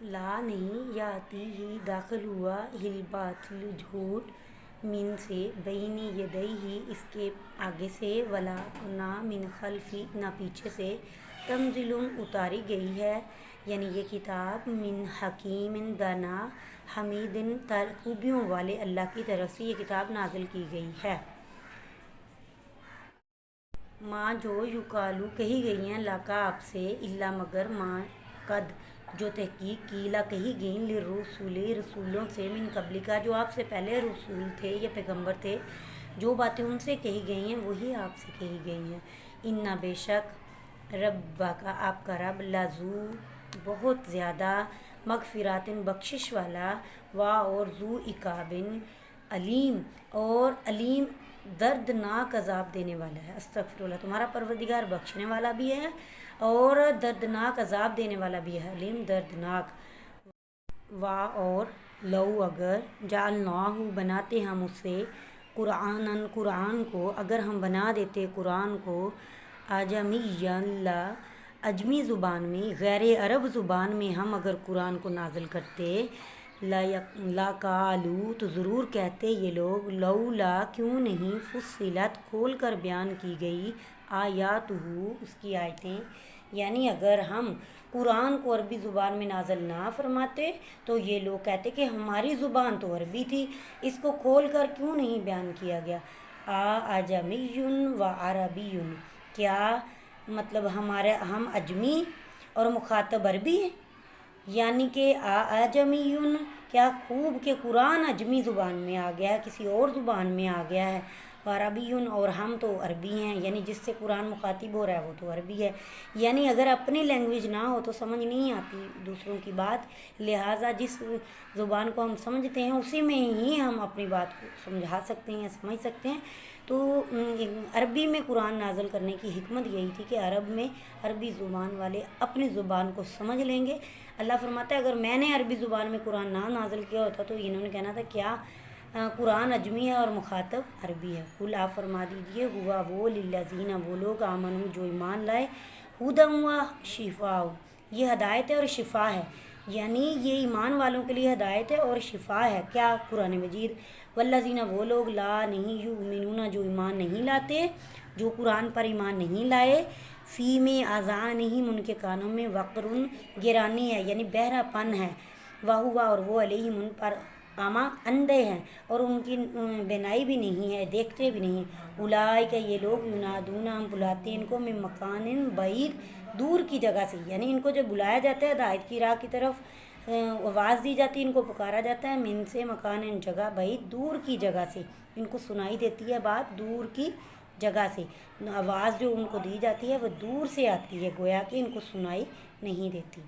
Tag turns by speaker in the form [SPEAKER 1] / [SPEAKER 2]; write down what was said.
[SPEAKER 1] لا نہیں یاتی ہی داخل ہوا الباطل جھوٹ من سے بین یدیہ اس کے آگے سے ولا نہ من خلفی نہ پیچھے سے تنزل اتاری گئی ہے یعنی یہ کتاب من حکیم دانا حمید خوبیوں والے اللہ کی طرف سے یہ کتاب نازل کی گئی ہے۔ ماں جو یقالو کہی گئی ہیں لاکا آپ سے اللہ مگر ماں قد جو تحقیق کی لا کہی گئیں للرسول رسولوں سے من قبل کا جو آپ سے پہلے رسول تھے یا پیغمبر تھے، جو باتیں ان سے کہی گئی ہیں وہی آپ سے کہی گئی ہیں۔ انا بے شک ربا کا آپ کا رب لازو بہت زیادہ مغفرات بخشش والا اور ذو عقابن علیم اور علیم دردناک عذاب دینے والا ہے۔ استغفر اللہ، تمہارا پروردگار بخشنے والا بھی ہے اور دردناک عذاب دینے والا بھی ہے، علیم دردناک۔ اور لو اگر جعلناہ بناتے ہم اسے قرآن کو اگر ہم بنا دیتے قرآن کو اعجمیًا اعجمی زبان میں غیر عرب زبان میں ہم اگر قرآن کو نازل کرتے لَقَالُوا تو ضرور کہتے یہ لوگ لولا کیوں نہیں فصلت کھول کر بیان کی گئی آیاتہ اس کی آیتیں، یعنی اگر ہم قرآن کو عربی زبان میں نازل نہ فرماتے تو یہ لوگ کہتے کہ ہماری زبان تو عربی تھی، اس کو کھول کر کیوں نہیں بیان کیا گیا۔ اعجمی و عربی کیا مطلب ہم اجمی اور مخاطب عربی ہیں، یعنی کہ اعجمی کیا خوب کہ قرآن اجمی زبان میں آ گیا ہے، کسی اور زبان میں آ گیا ہے، عربی اور ہم تو عربی ہیں، یعنی جس سے قرآن مخاطب ہو رہا ہے وہ تو عربی ہے، یعنی اگر اپنی لینگویج نہ ہو تو سمجھ نہیں آتی دوسروں کی بات، لہٰذا جس زبان کو ہم سمجھتے ہیں اسی میں ہی ہم اپنی بات کو سمجھا سکتے ہیں، سمجھ سکتے ہیں۔ تو عربی میں قرآن نازل کرنے کی حکمت یہی تھی کہ عربی زبان والے اپنی زبان کو سمجھ لیں گے۔ اللہ فرماتا ہے اگر میں نے عربی زبان میں قرآن نہ نازل کیا ہوتا تو انہوں نے کہنا تھا کیا قرآن اجمی ہے اور مخاطب عربی ہے۔ قل آپ فرما دیجئے ہوا وہ للذین وہ لوگ آمنو جو ایمان لائے ہدی و شفاء یہ ہدایت ہے اور شفا ہے، یعنی یہ ایمان والوں کے لیے ہدایت ہے اور شفا ہے کیا قرآن مجید، والذین وہ لوگ لا نہیں یؤمنون جو ایمان نہیں لاتے، جو قرآن پر ایمان نہیں لائے، فی میں آذانہم ان کے کانوں میں وقرن گرانی ہے یعنی بہرا پن ہے، وہوا اور وہ علیہم ان پر اعمیٰ اندھے ہیں اور ان کی بینائی بھی نہیں ہے، دیکھتے بھی نہیں، اولئک یہ لوگ ینادون ہم بلاتے ہیں ان کو من مکان بعید دور کی جگہ سے، یعنی ان کو جب بلایا جاتا ہے ہدایت کی راہ کی طرف آواز دی جاتی ہے، ان کو پکارا جاتا ہے من سے مکان جگہ بعید دور کی جگہ سے، ان کو سنائی دیتی ہے بات دور کی جگہ سے، آواز جو ان کو دی جاتی ہے وہ دور سے آتی ہے گویا کہ ان کو سنائی نہیں دیتی۔